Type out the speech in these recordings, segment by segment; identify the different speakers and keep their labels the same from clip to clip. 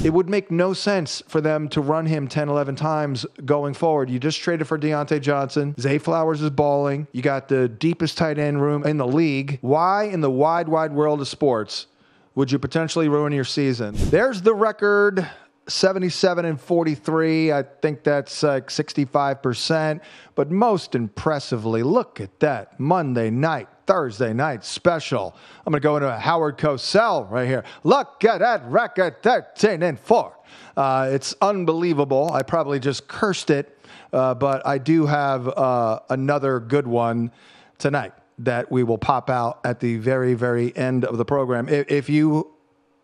Speaker 1: It would make no sense for them to run him 10, 11 times going forward. You just traded for Deontay Johnson. Zay Flowers is balling. You got the deepest tight end room in the league. Why in the wide, wide world of sports would you potentially ruin your season? There's the record, 77-43. I think that's like 65%. But most impressively, look at that Monday night, Thursday night special. I'm going to go into a Howard Cosell right here. Look at that record, 13-4. It's unbelievable. I probably just cursed it, but I do have another good one tonight that we will pop out at the very, very end of the program. If you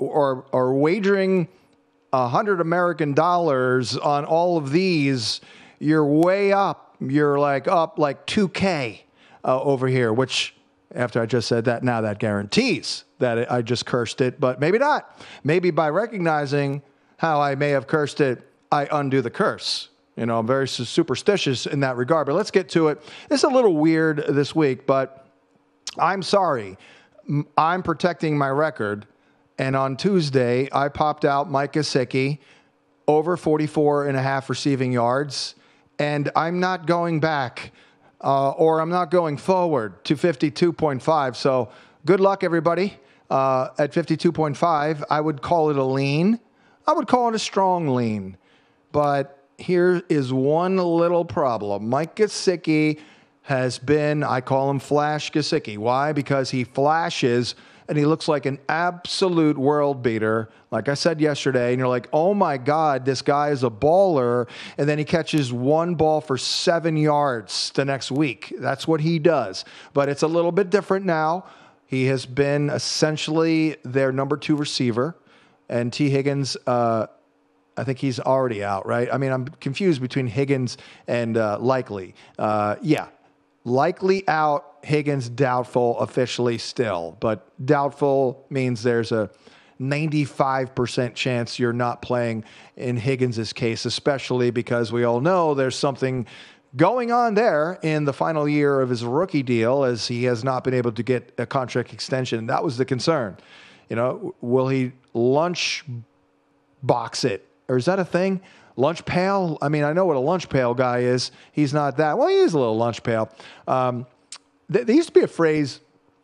Speaker 1: are wagering $100 American on all of these, you're way up. You're up like 2K over here, which after I just said that, now that guarantees that I just cursed it, but maybe not. Maybe by recognizing how I may have cursed it, I undo the curse. I'm very superstitious in that regard, but let's get to it. It's a little weird this week, but I'm sorry. I'm protecting my record. And on Tuesday, I popped out Mike Gesicki over 44.5 receiving yards. And I'm not going back or I'm not going forward to 52.5. So good luck, everybody. At 52.5, I would call it a lean. I would call it a strong lean. But here is one little problem. Mike Gesicki has been, I call him Flash Gesicki. Why? Because he flashes and he looks like an absolute world beater. Like I said yesterday, and you're like, oh my God, this guy is a baller. And then he catches one ball for 7 yards the next week. That's what he does. But it's a little bit different now. He has been essentially their number 2 receiver. And T. Higgins, I think he's already out, right? I mean, I'm confused between Higgins and Likely. Likely out. Higgins doubtful officially still, but doubtful means there's a 95% chance you're not playing in Higgins' case, especially because we all know there's something going on there in the final year of his rookie deal as he has not been able to get a contract extension. That was the concern. Will he lunch box it? Or is that a thing? Lunch pail? I mean, I know what a lunch pail guy is. He's not that. Well, he is a little lunch pail. There used to be a phrase,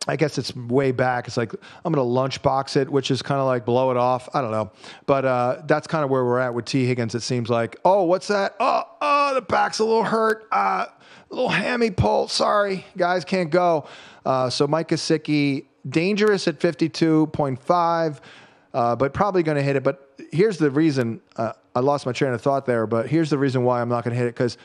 Speaker 1: I guess it's way back. It's like, I'm going to lunch box it, which is kind of like blow it off. I don't know. But that's kind of where we're at with T. Higgins. It seems like, oh, what's that? Oh, the back's a little hurt. A little hammy pull. Sorry, guys, can't go. So Mike Gesicki, dangerous at 52.5, but probably going to hit it. But here's the reason. I lost my train of thought there, but here's the reason why I'm not going to hit it. Because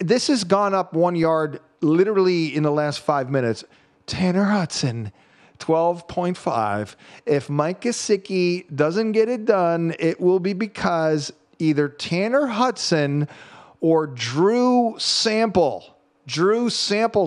Speaker 1: this has gone up 1 yard literally in the last 5 minutes. Tanner Hudson, 12.5. If Mike Gesicki doesn't get it done, it will be because either Tanner Hudson or Drew sample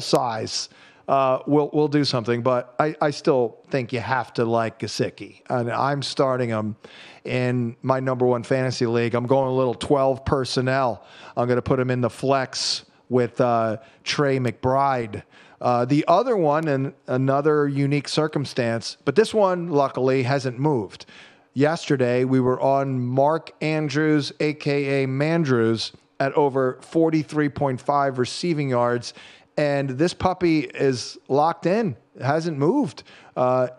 Speaker 1: size will do something. But I still think you have to like Gesicki. And I'm starting him in my number 1 fantasy league. I'm going a little 12 personnel. I'm going to put him in the flex with Trey McBride. The other one, and another unique circumstance, but this one, luckily, hasn't moved. Yesterday, we were on Mark Andrews, a.k.a. Mandrews, at over 43.5 receiving yards, and this puppy is locked in. It hasn't moved. Let's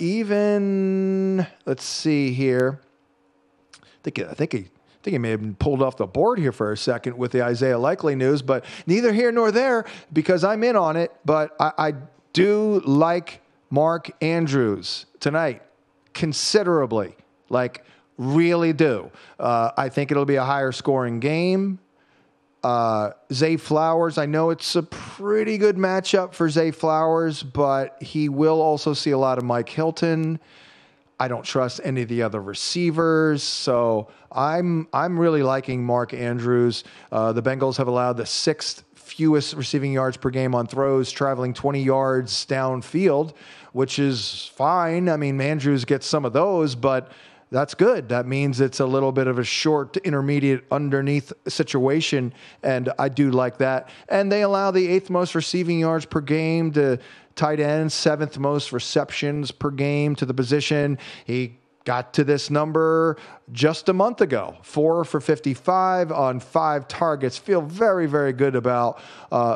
Speaker 1: see here. I think he may have been pulled off the board here for a second with the Isaiah Likely news, but neither here nor there because I'm in on it. But I do like Mark Andrews tonight considerably, really do. I think it'll be a higher scoring game. Zay Flowers, I know it's a pretty good matchup for Zay Flowers, but he will also see a lot of Mike Hilton. I don't trust any of the other receivers, so I'm really liking Mark Andrews. The Bengals have allowed the 6th fewest receiving yards per game on throws, traveling 20 yards downfield, which is fine. I mean, Andrews gets some of those, but that's good. That means it's a little bit of a short to intermediate underneath situation, and I do like that. And they allow the 8th most receiving yards per game to tight end, 7th most receptions per game to the position. He got to this number just a month ago. 4 for 55 on 5 targets. Feel very, very good about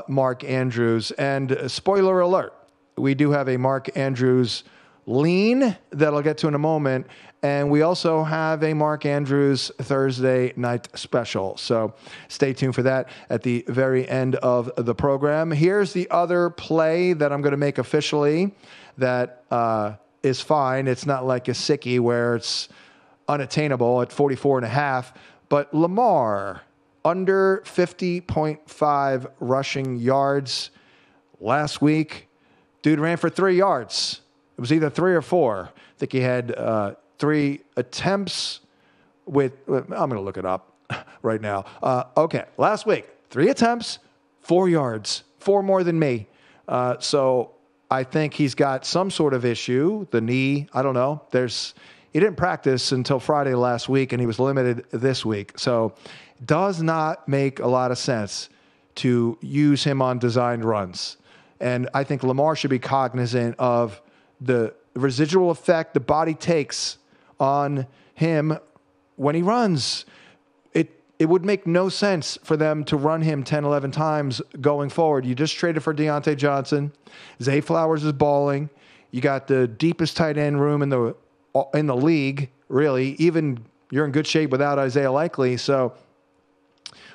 Speaker 1: Mark Andrews. And spoiler alert, we do have a Mark Andrews lean that I'll get to in a moment. And we also have a Mark Andrews Thursday night special. So stay tuned for that at the very end of the program. Here's the other play that I'm going to make officially that is fine. It's not like a sickie where it's unattainable at 44.5. But Lamar, under 50.5 rushing yards last week. Dude ran for 3 yards. It was either 3 or 4. I think he had 3 attempts with, I'm going to look it up right now. Okay, last week, 3 attempts, 4 yards, 4 more than me. So I think he's got some sort of issue, the knee, I don't know. He didn't practice until Friday last week, and he was limited this week. So does not make a lot of sense to use him on designed runs. And I think Lamar should be cognizant of the residual effect the body takes on him when he runs. It would make no sense for them to run him 10, 11 times going forward. You just traded for Deontay Johnson. Zay Flowers is balling. You got the deepest tight end room in the league, really. Even you're in good shape without Isaiah Likely. So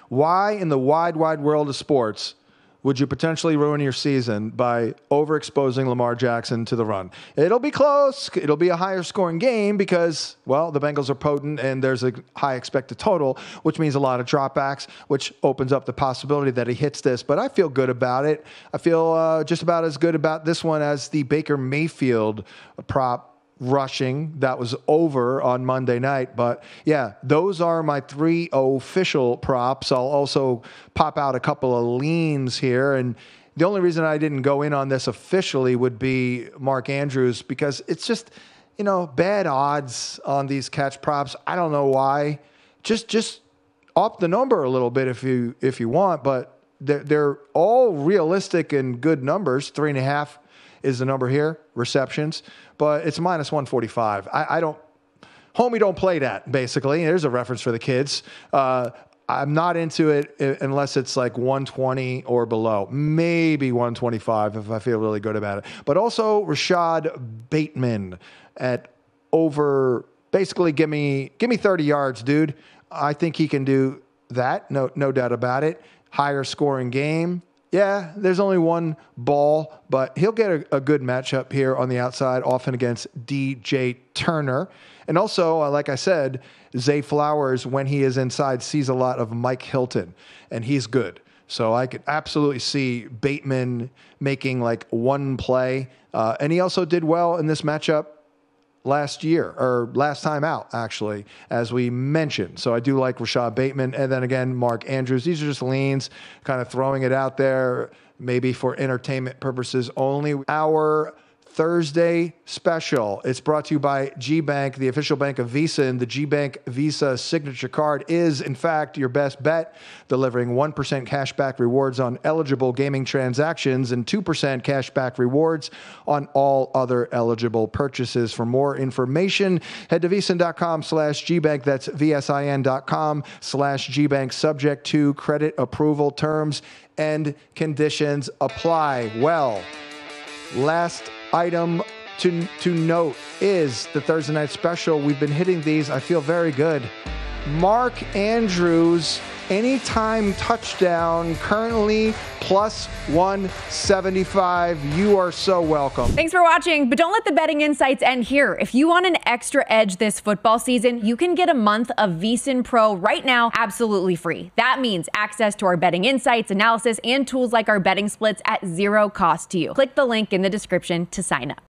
Speaker 1: why in the wide, wide world of sports would you potentially ruin your season by overexposing Lamar Jackson to the run? It'll be close. It'll be a higher scoring game because, well, the Bengals are potent and there's a high expected total, which means a lot of dropbacks, which opens up the possibility that he hits this. But I feel good about it. I feel just about as good about this one as the Baker Mayfield prop rushing that was over on Monday night. But yeah, those are my 3 official props. I'll also pop out a couple of leans here. And the only reason I didn't go in on this officially would be Mark Andrews, because it's just, bad odds on these catch props. I don't know why. Just up the number a little bit if you want, but they're all realistic and good numbers. 3.5 is the number here, receptions, but it's minus 145. Homie don't play that, basically. There's a reference for the kids. I'm not into it unless it's like 120 or below, maybe 125 if I feel really good about it. But also Rashad Bateman at over, basically give me 30 yards, dude. I think he can do that, no doubt about it. Higher scoring game. Yeah, there's only one ball, but he'll get a good matchup here on the outside, often against DJ Turner. And also, like I said, Zay Flowers, when he is inside, sees a lot of Mike Hilton, and he's good. So I could absolutely see Bateman making like one play. And he also did well in this matchup last time out, actually, as we mentioned. So I do like Rashad Bateman. And then again, Mark Andrews. These are just leans, kind of throwing it out there, maybe for entertainment purposes only. Our Thursday special. It's brought to you by GBank, the official bank of VSiN. The GBank Visa signature card is, in fact, your best bet, delivering 1% cashback rewards on eligible gaming transactions and 2% cashback rewards on all other eligible purchases. For more information, head to VSiN.com/GBank. That's VSIN.com/GBank, subject to credit approval. Terms and conditions apply. Well, last item to note is the Thursday night special. We've been hitting these. I feel very good. Mark Andrews, anytime touchdown, currently plus 175. You are so welcome.
Speaker 2: Thanks for watching, but don't let the betting insights end here. If you want an extra edge this football season, you can get a month of VSiN Pro right now, absolutely free. That means access to our betting insights, analysis, and tools like our betting splits at zero cost to you. Click the link in the description to sign up.